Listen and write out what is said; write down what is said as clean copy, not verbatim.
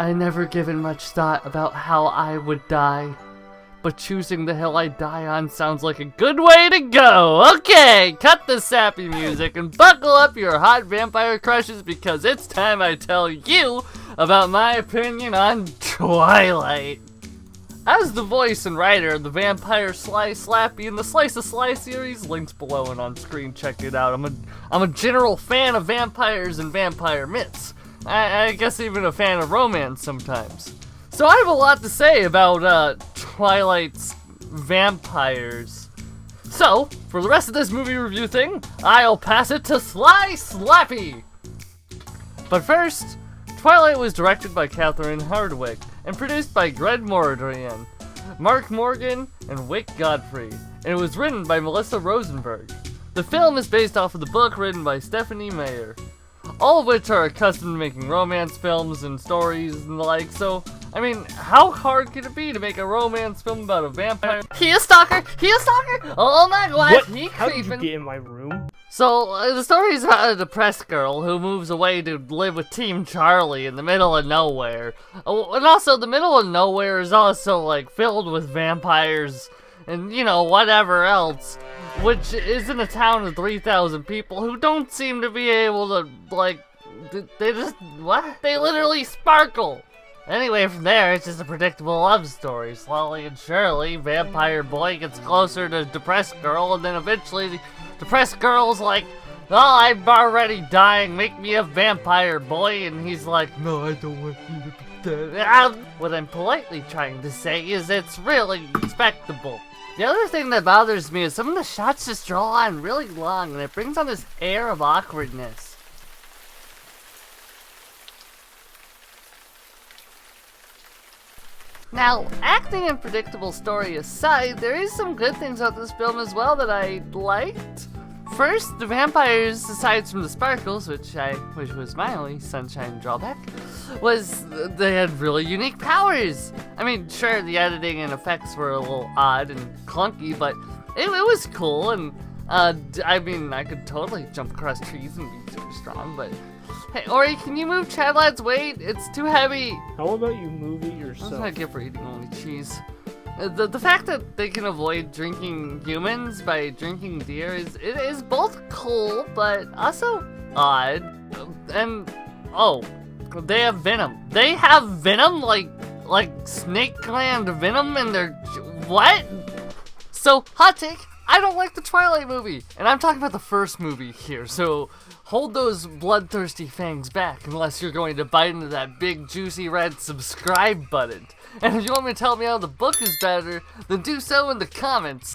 I never given much thought about how I would die, but choosing the hill I die on sounds like a good way to go. Okay, cut the sappy music and buckle up your hot vampire crushes because it's time I tell you about my opinion on Twilight. As the voice and writer of the vampire Slappy in the Slice of Sly series, links below and on screen, check it out. I'm a general fan of vampires and vampire myths. I guess even a fan of romance sometimes. So I have a lot to say about Twilight's vampires. So, for the rest of this movie review thing, I'll pass it to Slappy! But first, Twilight was directed by Catherine Hardwicke and produced by Greg Mordorian, Mark Morgan, and Wick Godfrey, and it was written by Melissa Rosenberg. The film is based off of the book written by Stephanie Meyer, all of which are accustomed to making romance films and stories and the like, so, I mean, how hard could it be to make a romance film about a vampire? He a stalker! He a stalker! Oh my god, what? He How creeping! did you get in my room? So, the story is about a depressed girl who moves away to live with Team Charlie in the middle of nowhere. Oh, and also, the middle of nowhere is also, like, filled with vampires and, you know, whatever else. Which is in a town of 3,000 people who don't seem to be able to, like, they just, what? They literally sparkle! Anyway, from there, it's just a predictable love story. Slowly and surely, vampire boy gets closer to depressed girl, and then eventually, the depressed girl's like, oh, I'm already dying, make me a vampire boy, and he's like, no, I don't want you to be dead. What I'm politely trying to say is it's really respectable. The other thing that bothers me is some of the shots just draw on really long, and it brings on this air of awkwardness. Now, acting and predictable story aside, there is some good things about this film as well that I liked. First, the vampires, aside from the sparkles, which was my only sunshine drawback, was they had really unique powers. I mean, sure, the editing and effects were a little odd and clunky, but it was cool, and I mean, I could totally jump across trees and be super strong, but hey, Ori, can you move Chadlad's weight? It's too heavy. How about you move it yourself? That's not good for eating only cheese. The fact that they can avoid drinking humans by drinking deer is both cool, but also odd. And, oh, they have venom. They have venom? Like snake gland venom in their... What? So, hot take, I don't like the Twilight movie. And I'm talking about the first movie here, so hold those bloodthirsty fangs back unless you're going to bite into that big juicy red subscribe button. And if you want me to tell me how the book is better, then do so in the comments.